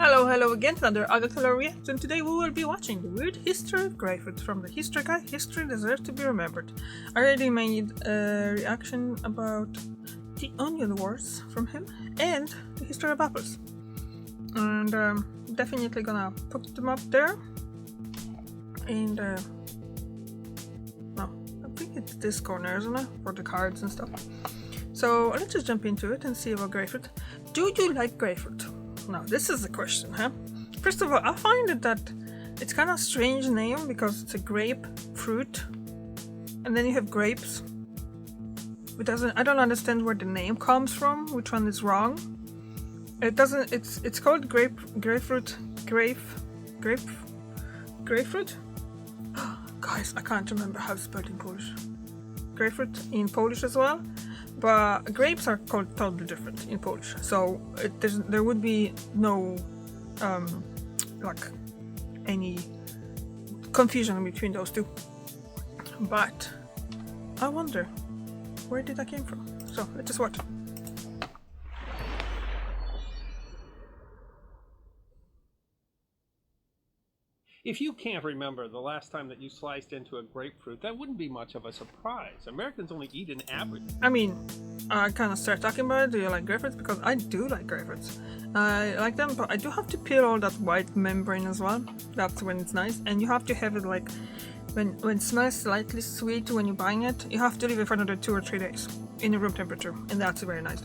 Hello again to another Agatha reaction. Today we will be watching the weird history of Grapefruit from the history guy. History deserves to be remembered. I already made a reaction about the Onion Wars from him and the history of apples. And definitely gonna put them up there. And no, I think it's this corner, isn't it? For the cards and stuff. So let's just jump into it and see about Grapefruit. Do you like Grapefruit? Now, this is the question, huh? First of all, I find it that it's kind of a strange name because it's a grapefruit, and then you have grapes. I don't understand where the name comes from. Which one is wrong? It doesn't. It's called grapefruit. Grapefruit. Guys, I can't remember how it's spelled in Polish. Grapefruit in Polish as well. But grapes are called totally different in Polish, so there would be no any confusion between those two. But I wonder, where did that came from? So let's just watch. If you can't remember the last time that you sliced into a grapefruit, that wouldn't be much of a surprise. Americans only eat an average. I mean, I kind of start talking about it. Do you like grapefruits? Because I do like grapefruits. I like them, but I do have to peel all that white membrane as well. That's when it's nice. And you have to have it like, when it smells slightly sweet when you're buying it, you have to leave it for another 2 or 3 days in the room temperature. And that's very nice.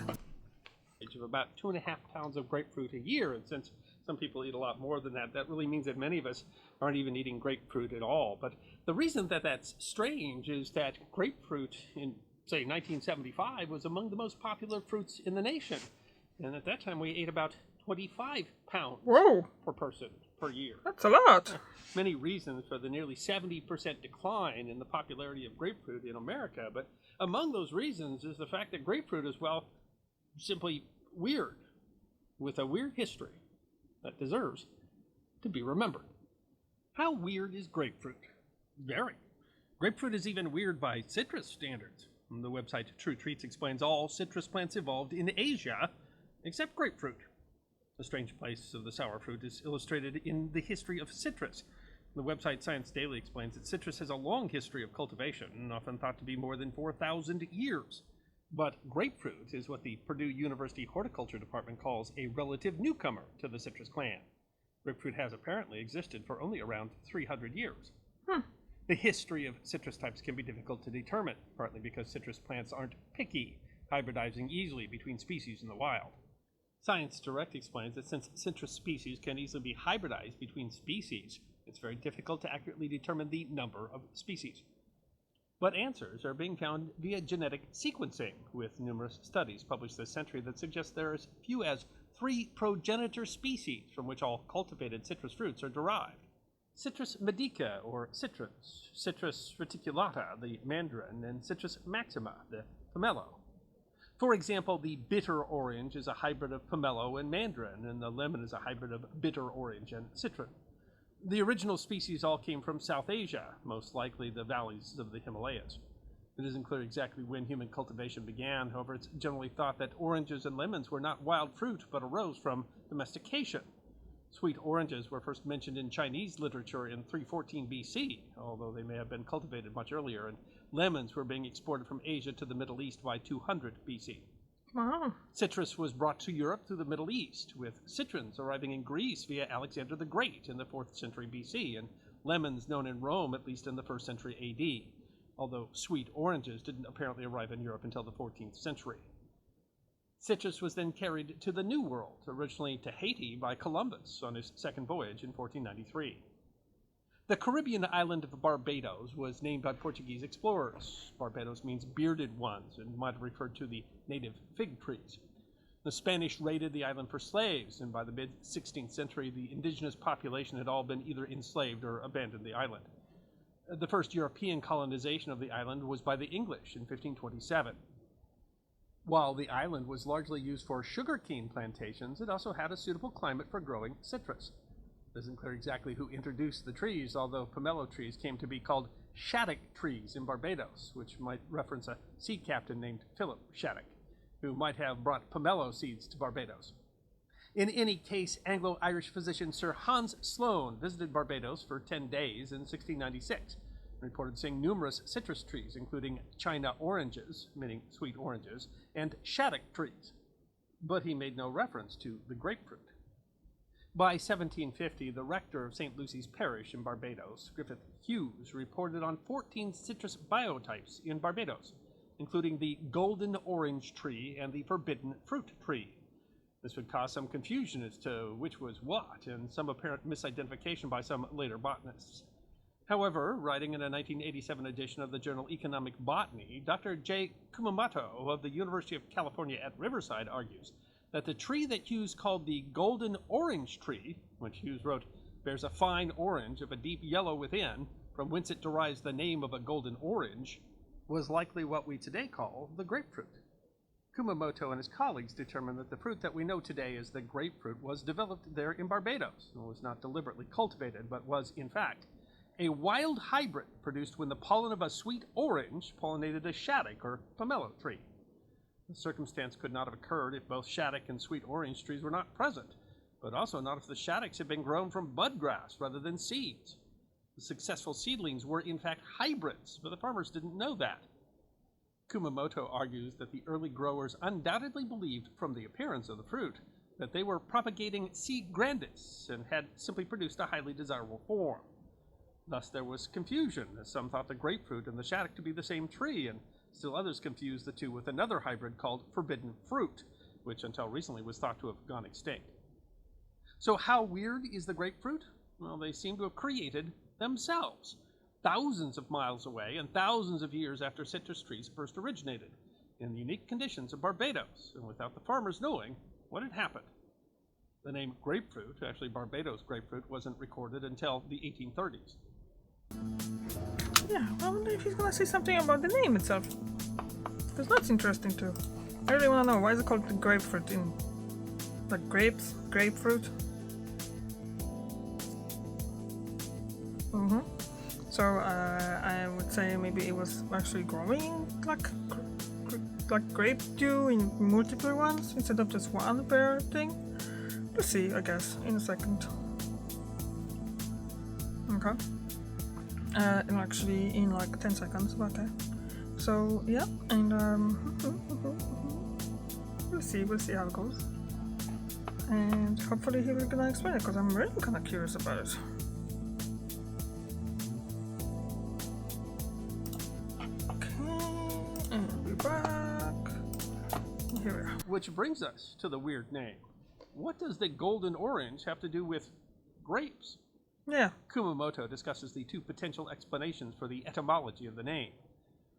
Of about 2.5 pounds of grapefruit a year, and since some people eat a lot more than that, that really means that many of us aren't even eating grapefruit at all. But the reason that that's strange is that grapefruit in, say, 1975 was among the most popular fruits in the nation. And at that time, we ate about 25 pounds Whoa. per person per year. That's a lot. Many reasons for the nearly 70% decline in the popularity of grapefruit in America, but among those reasons is the fact that grapefruit is, well, simply weird, with a weird history that deserves to be remembered. How weird is grapefruit? Very. Grapefruit is even weird by citrus standards. The website True Treats explains all citrus plants evolved in Asia, except grapefruit. The strange place of the sour fruit is illustrated in the history of citrus. The website Science Daily explains that citrus has a long history of cultivation, and often thought to be more than 4,000 years. But grapefruit is what the Purdue University Horticulture Department calls a relative newcomer to the citrus clan. Grapefruit has apparently existed for only around 300 years. The history of citrus types can be difficult to determine, partly because citrus plants aren't picky, hybridizing easily between species in the wild. Science Direct explains that since citrus species can easily be hybridized between species, it's very difficult to accurately determine the number of species. But answers are being found via genetic sequencing, with numerous studies published this century that suggest there are as few as 3 progenitor species from which all cultivated citrus fruits are derived. Citrus medica, or citrus, Citrus reticulata, the mandarin, and Citrus maxima, the pomelo. For example, the bitter orange is a hybrid of pomelo and mandarin, and the lemon is a hybrid of bitter orange and citron. The original species all came from South Asia, most likely the valleys of the Himalayas. It isn't clear exactly when human cultivation began. However, it's generally thought that oranges and lemons were not wild fruit, but arose from domestication. Sweet oranges were first mentioned in Chinese literature in 314 BC, although they may have been cultivated much earlier, and lemons were being exported from Asia to the Middle East by 200 BC. Wow. Citrus was brought to Europe through the Middle East, with citrons arriving in Greece via Alexander the Great in the 4th century BC, and lemons known in Rome at least in the 1st century AD, although sweet oranges didn't apparently arrive in Europe until the 14th century. Citrus was then carried to the New World, originally to Haiti by Columbus on his second voyage in 1493. The Caribbean island of Barbados was named by Portuguese explorers. Barbados means bearded ones and might have referred to the native fig trees. The Spanish raided the island for slaves, and by the mid-16th century, the indigenous population had all been either enslaved or abandoned the island. The first European colonization of the island was by the English in 1527. While the island was largely used for sugarcane plantations, it also had a suitable climate for growing citrus. It isn't clear exactly who introduced the trees, although pomelo trees came to be called Shattuck trees in Barbados, which might reference a sea captain named Philip Shattuck, who might have brought pomelo seeds to Barbados. In any case, Anglo-Irish physician Sir Hans Sloane visited Barbados for 10 days in 1696, and reported seeing numerous citrus trees, including China oranges, meaning sweet oranges, and shaddock trees. But he made no reference to the grapefruit. By 1750, the rector of St. Lucy's Parish in Barbados, Griffith Hughes, reported on 14 citrus biotypes in Barbados, including the golden orange tree and the forbidden fruit tree. This would cause some confusion as to which was what, and some apparent misidentification by some later botanists. However, writing in a 1987 edition of the journal Economic Botany, Dr. J. Kumamoto of the University of California at Riverside argues that the tree that Hughes called the golden orange tree, which Hughes wrote bears a fine orange of a deep yellow within, from whence it derives the name of a golden orange, was likely what we today call the grapefruit. Kumamoto and his colleagues determined that the fruit that we know today as the grapefruit was developed there in Barbados, and was not deliberately cultivated, but was, in fact, a wild hybrid produced when the pollen of a sweet orange pollinated a shaddock or pomelo tree. The circumstance could not have occurred if both shaddock and sweet orange trees were not present, but also not if the shaddocks had been grown from bud grass rather than seeds. The successful seedlings were in fact hybrids, but the farmers didn't know that. Kumamoto argues that the early growers undoubtedly believed from the appearance of the fruit that they were propagating C. grandis and had simply produced a highly desirable form. Thus there was confusion, as some thought the grapefruit and the shaddock to be the same tree, and still others confused the two with another hybrid called forbidden fruit, which until recently was thought to have gone extinct. So how weird is the grapefruit? Well, they seem to have created themselves, thousands of miles away and thousands of years after citrus trees first originated, in the unique conditions of Barbados, and without the farmers knowing what had happened. The name grapefruit, actually Barbados grapefruit, wasn't recorded until the 1830s. Yeah, I wonder if he's gonna say something about the name itself. Because that's interesting too. I really wanna know, why is it called the grapefruit in like grapes? Grapefruit? So I would say maybe it was actually growing like grape do in multiple ones instead of just one bare thing. We'll see, I guess, in a second. Okay. And actually in like 10 seconds, okay. So yeah, and we'll see how it goes. And hopefully he will gonna explain it, because I'm really kinda curious about it. Okay, and we're back. Here we are. Which brings us to the weird name. What does the golden orange have to do with grapes? Yeah. Kumamoto discusses the two potential explanations for the etymology of the name.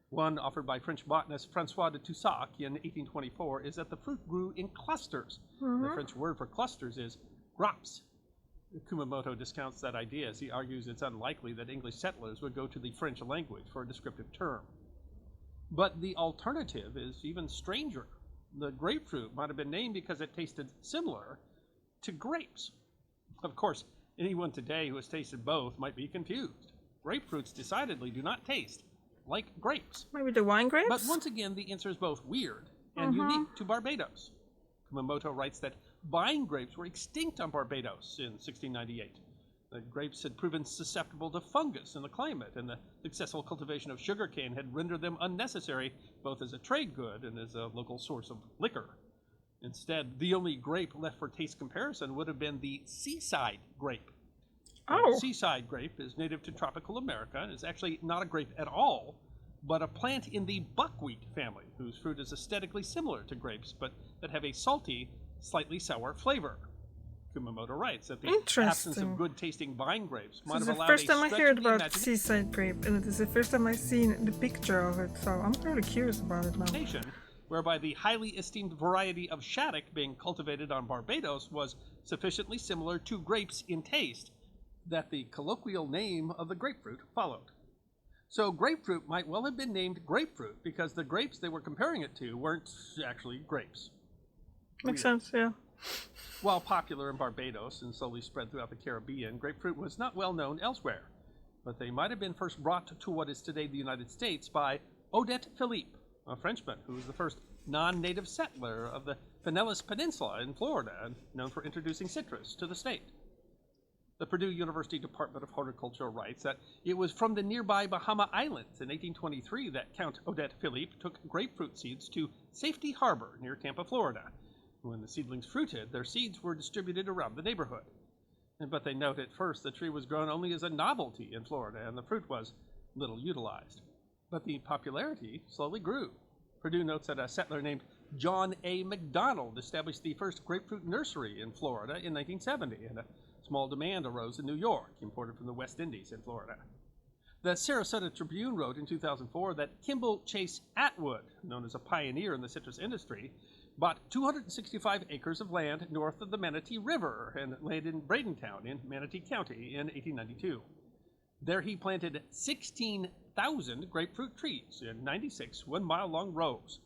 One, offered by French botanist François de Toussac in 1824, is that the fruit grew in clusters. The French word for clusters is grappes. Kumamoto discounts that idea, as he argues it's unlikely that English settlers would go to the French language for a descriptive term. But the alternative is even stranger. The grapefruit might have been named because it tasted similar to grapes. Of course, anyone today who has tasted both might be confused. Grapefruits decidedly do not taste like grapes. Maybe the wine grapes? But once again, the answer is both weird and unique to Barbados. Kumamoto writes that vine grapes were extinct on Barbados in 1698. The grapes had proven susceptible to fungus in the climate, and the successful cultivation of sugarcane had rendered them unnecessary both as a trade good and as a local source of liquor. Instead, the only grape left for taste comparison would have been the seaside grape. Oh. The seaside grape is native to tropical America and is actually not a grape at all, but a plant in the buckwheat family, whose fruit is aesthetically similar to grapes, but that have a salty, slightly sour flavor. Kumamoto writes that the absence of good-tasting vine grapes might have allowed a This is the first time I stretch heard of the about seaside grape, and it is the first time I've seen the picture of it, so I'm really curious about it now. imagination, whereby the highly esteemed variety of shaddock being cultivated on Barbados was sufficiently similar to grapes in taste that the colloquial name of the grapefruit followed. So grapefruit might well have been named grapefruit because the grapes they were comparing it to weren't actually grapes. Makes sense, yeah. While popular in Barbados and slowly spread throughout the Caribbean, grapefruit was not well known elsewhere, but they might have been first brought to what is today the United States by Odette Philippe, a Frenchman who was the first non-native settler of the Pinellas Peninsula in Florida, known for introducing citrus to the state. The Purdue University Department of Horticulture writes that it was from the nearby Bahama Islands in 1823 that Count Odette Philippe took grapefruit seeds to Safety Harbor near Tampa, Florida. When the seedlings fruited, their seeds were distributed around the neighborhood. But they note at first the tree was grown only as a novelty in Florida, and the fruit was little utilized. But the popularity slowly grew. Purdue notes that a settler named John A. McDonald established the first grapefruit nursery in Florida in 1970, and a small demand arose in New York, imported from the West Indies in Florida. The Sarasota Tribune wrote in 2004 that Kimball Chase Atwood, known as a pioneer in the citrus industry, bought 265 acres of land north of the Manatee River and land in Bradentown in Manatee County in 1892. There he planted 16,000 grapefruit trees in 96 one-mile-long rows.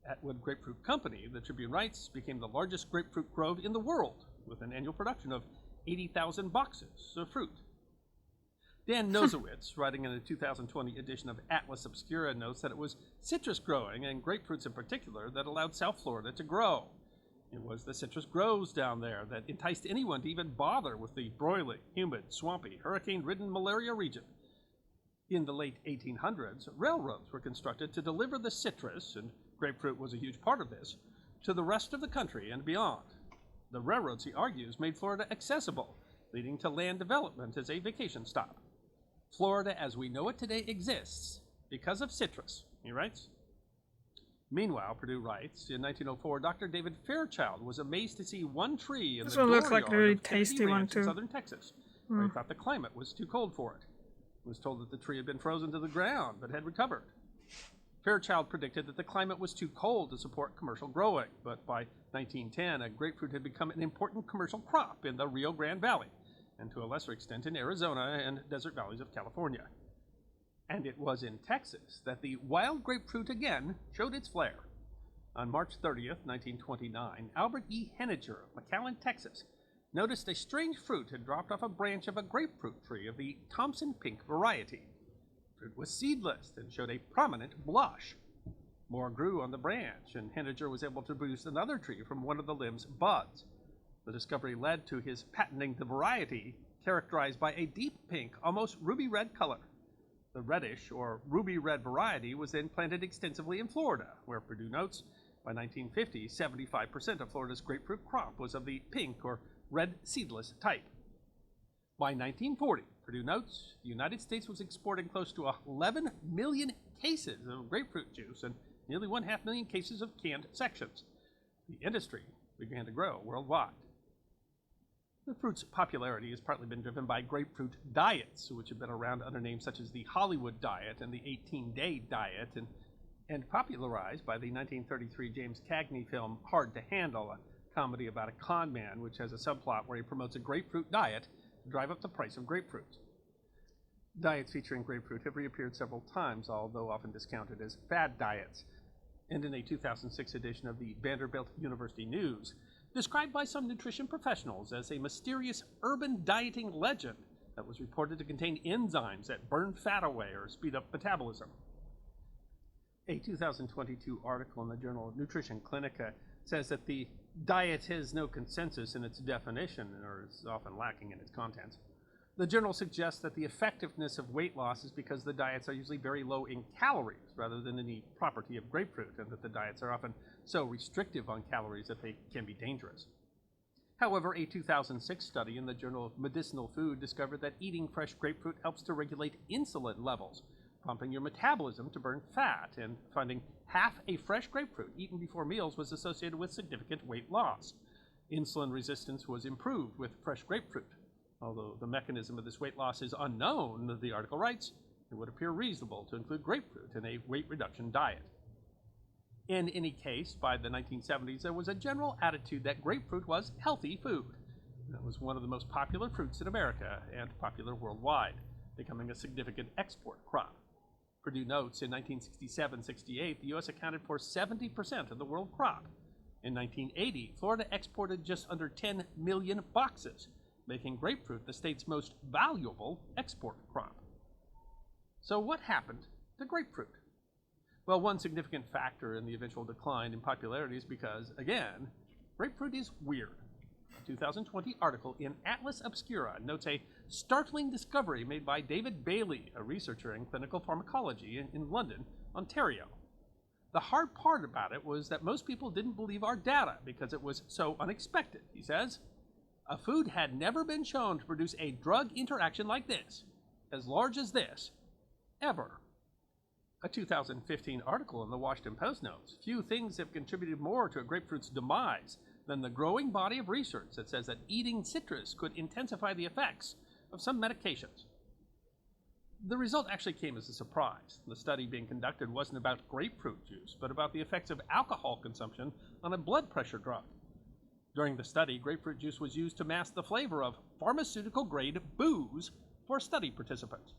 Atwood Grapefruit Company, the Tribune writes, became the largest grapefruit grove in the world, with an annual production of 80,000 boxes of fruit. Dan Nosowitz, writing in a 2020 edition of Atlas Obscura, notes that it was citrus growing, and grapefruits in particular, that allowed South Florida to grow. It was the citrus groves down there that enticed anyone to even bother with the broiling, humid, swampy, hurricane-ridden malaria region. In the late 1800s, railroads were constructed to deliver the citrus, and grapefruit was a huge part of this, to the rest of the country and beyond. The railroads, he argues, made Florida accessible, leading to land development as a vacation stop. Florida as we know it today exists because of citrus, he writes. Meanwhile, Purdue writes, in 1904, Dr. David Fairchild was amazed to see one tree in This the one looks like a dooryard really of Kennedy tasty one, Ranch in too. southern Texas, where he thought the climate was too cold for it. He was told that the tree had been frozen to the ground, but had recovered. Fairchild predicted that the climate was too cold to support commercial growing, but by 1910, a grapefruit had become an important commercial crop in the Rio Grande Valley, and to a lesser extent in Arizona and desert valleys of California. And it was in Texas that the wild grapefruit again showed its flair. On March 30th, 1929, Albert E. Henniger of McAllen, Texas, noticed a strange fruit had dropped off a branch of a grapefruit tree of the Thompson pink variety. Fruit was seedless and showed a prominent blush. More grew on the branch, and Henniger was able to produce another tree from one of the limb's buds. The discovery led to his patenting the variety, characterized by a deep pink, almost ruby red color. The reddish, or ruby red variety was then planted extensively in Florida, where Purdue notes, by 1950, 75% of Florida's grapefruit crop was of the pink or red seedless type. By 1940, Purdue notes, the United States was exporting close to 11 million cases of grapefruit juice and nearly 1/2 million cases of canned sections. The industry began to grow worldwide. The fruit's popularity has partly been driven by grapefruit diets, which have been around under names such as the Hollywood diet and the 18-day diet, and popularized by the 1933 James Cagney film Hard to Handle, a comedy about a con man which has a subplot where he promotes a grapefruit diet to drive up the price of grapefruit. Diets featuring grapefruit have reappeared several times, although often discounted as fad diets, and in a 2006 edition of the Vanderbilt University News, described by some nutrition professionals as a mysterious urban dieting legend that was reported to contain enzymes that burn fat away or speed up metabolism. A 2022 article in the journal Nutrition Clinica says that the diet has no consensus in its definition or is often lacking in its contents. The journal suggests that the effectiveness of weight loss is because the diets are usually very low in calories rather than any property of grapefruit, and that the diets are often so restrictive on calories that they can be dangerous. However, a 2006 study in the Journal of Medicinal Food discovered that eating fresh grapefruit helps to regulate insulin levels, prompting your metabolism to burn fat, and finding half a fresh grapefruit eaten before meals was associated with significant weight loss. Insulin resistance was improved with fresh grapefruit. Although the mechanism of this weight loss is unknown, the article writes, it would appear reasonable to include grapefruit in a weight reduction diet. In any case, by the 1970s, there was a general attitude that grapefruit was healthy food. It was one of the most popular fruits in America and popular worldwide, becoming a significant export crop. Purdue notes in 1967-68, the U.S. accounted for 70% of the world crop. In 1980, Florida exported just under 10 million boxes, making grapefruit the state's most valuable export crop. So what happened to grapefruit? Well, one significant factor in the eventual decline in popularity is because, again, grapefruit is weird. A 2020 article in Atlas Obscura notes a startling discovery made by David Bailey, a researcher in clinical pharmacology in London, Ontario. The hard part about it was that most people didn't believe our data because it was so unexpected, he says. A food had never been shown to produce a drug interaction like this, as large as this, ever. A 2015 article in the Washington Post notes, few things have contributed more to a grapefruit's demise than the growing body of research that says that eating citrus could intensify the effects of some medications. The result actually came as a surprise. The study being conducted wasn't about grapefruit juice, but about the effects of alcohol consumption on a blood pressure drug. During the study, grapefruit juice was used to mask the flavor of pharmaceutical-grade booze for study participants.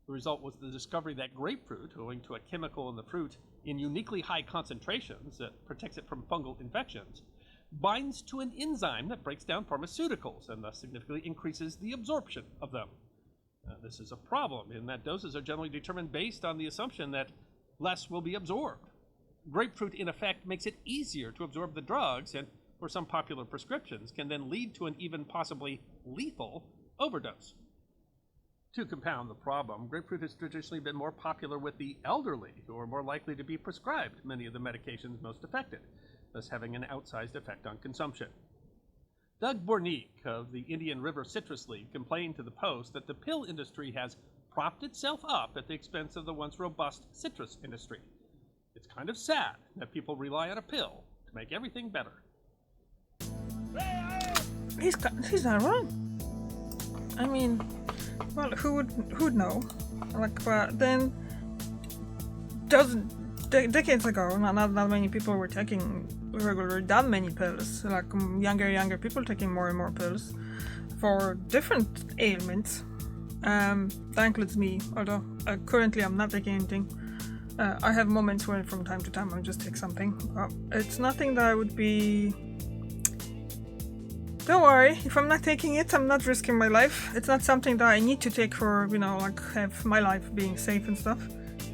The result was the discovery that grapefruit, owing to a chemical in the fruit in uniquely high concentrations that protects it from fungal infections, binds to an enzyme that breaks down pharmaceuticals and thus significantly increases the absorption of them. This is a problem in that doses are generally determined based on the assumption that less will be absorbed. Grapefruit, in effect, makes it easier to absorb the drugs and, for some popular prescriptions, can then lead to an even possibly lethal overdose. To compound the problem, grapefruit has traditionally been more popular with the elderly, who are more likely to be prescribed many of the medications most affected, thus having an outsized effect on consumption. Doug Bornick of the Indian River Citrus League complained to the Post that the pill industry has propped itself up at the expense of the once robust citrus industry. It's kind of sad that people rely on a pill to make everything better. He's not wrong. I mean, well, who'd know? Like, then decades ago, not that many people were taking regularly that many pills. Like younger people taking more and more pills for different ailments. That includes me, although currently I'm not taking anything. I have moments when from time to time I just take something. It's nothing that I would be... Don't worry, if I'm not taking it, I'm not risking my life. It's not something that I need to take for, like have my life being safe and stuff.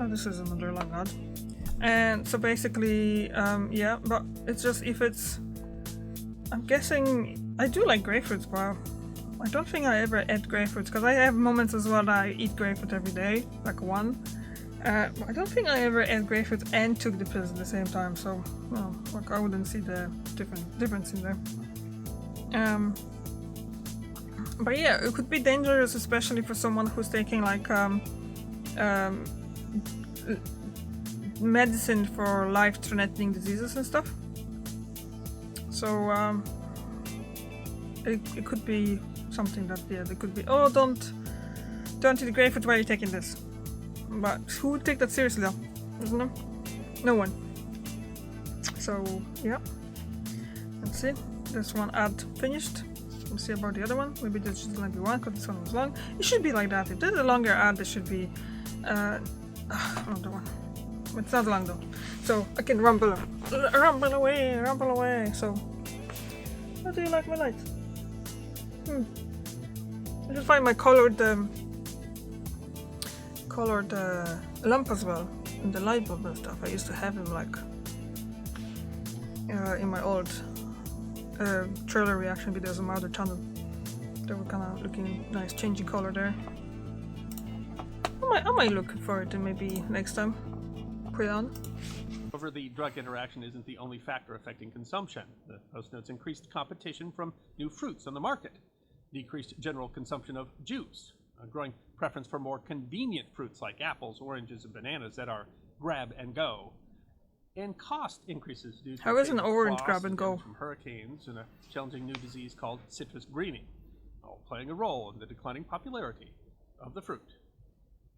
Oh, this is another long ad. And so basically, yeah, but it's just if it's... I'm guessing... I do like grapefruits, but I don't think I ever ate grapefruits, because I have moments as well that I eat grapefruit every day, like one. But I don't think I ever ate grapefruit and took the pills at the same time, so well, like I wouldn't see the difference in there. But yeah, it could be dangerous, especially for someone who's taking like medicine for life-threatening diseases and stuff. So it could be something that there could be. Oh, don't eat grapefruit while you're taking this. But who would take that seriously though? Isn't there? No one. So yeah. Let's see. This one ad finished. Let's see about the other one. Maybe this is gonna be one because this one was long. It should be like that. If there's a longer ad, there should be another one. It's not long though. So I can rumble away. So how do you like my lights? I should find my colored lamp as well, and the light bulb and stuff. I used to have them like in my old trailer reaction videos on my other channel. They were kind of looking nice, changing color there. I might look for it and maybe next time put it on. However, the drug interaction isn't the only factor affecting consumption. The Post notes increased competition from new fruits on the market, decreased general consumption of juice, a growing preference for more convenient fruits like apples, oranges, and bananas that are grab and go, and cost increases due to how is an orange grab and go from hurricanes and a challenging new disease called citrus greening, all playing a role in the declining popularity of the fruit.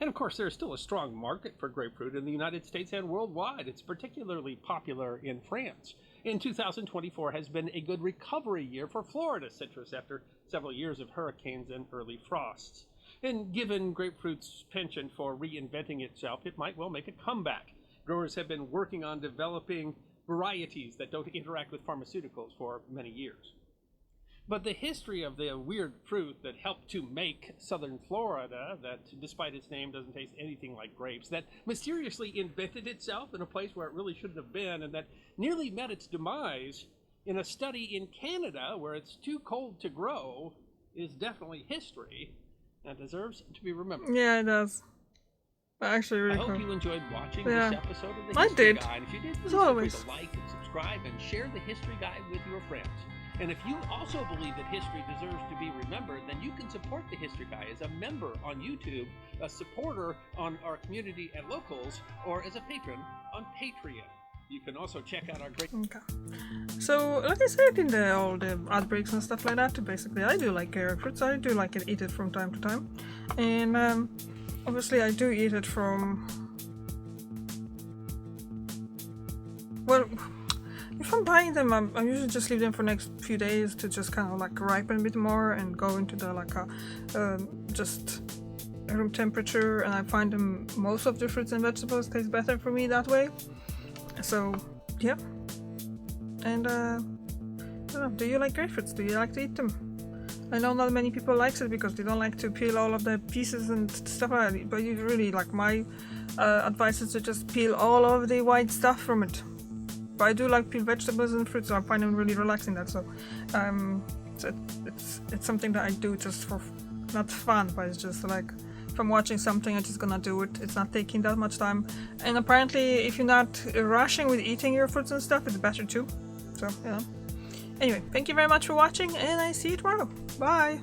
And of course, there is still a strong market for grapefruit in the United States and worldwide. It's particularly popular in France. In 2024 has been a good recovery year for Florida citrus after several years of hurricanes and early frosts. And given grapefruit's penchant for reinventing itself, it might well make a comeback. Growers have been working on developing varieties that don't interact with pharmaceuticals for many years. But the history of the weird fruit that helped to make southern Florida, that despite its name doesn't taste anything like grapes, that mysteriously invented itself in a place where it really shouldn't have been, and that nearly met its demise in a study in Canada where it's too cold to grow, is definitely history and deserves to be remembered. Yeah, it does. Actually, really I hope cool. you enjoyed watching Yeah. this episode of the I History did. Guide. If you did, As please feel free always. to like and subscribe and share the History Guide with your friends. And if you also believe that history deserves to be remembered, then you can support the History Guide as a member on YouTube, a supporter on our community at Locals, or as a patron on Patreon. You can also check out our great... Okay. So, like I said in all the outbreaks and stuff like that, basically I do like grapefruits. I do like eat it from time to time. And obviously I do eat it from... Well, if I'm buying them, I usually just leave them for next few days to just kind of like ripen a bit more and go into the like just room temperature, and I find them, most of the fruits and vegetables taste better for me that way. So yeah. And I don't know, do you like grapefruits? Do you like to eat them? I know not many people likes it because they don't like to peel all of the pieces and stuff like that, but you really, like, my advice is to just peel all of the white stuff from it. But I do like peeled vegetables and fruits, so I find them really relaxing. That so, it's something that I do just for not fun, but it's just like if I'm watching something, I'm just gonna do it. It's not taking that much time, and apparently, if you're not rushing with eating your fruits and stuff, it's better too. So, you know. Anyway, thank you very much for watching, and I see you tomorrow. Bye.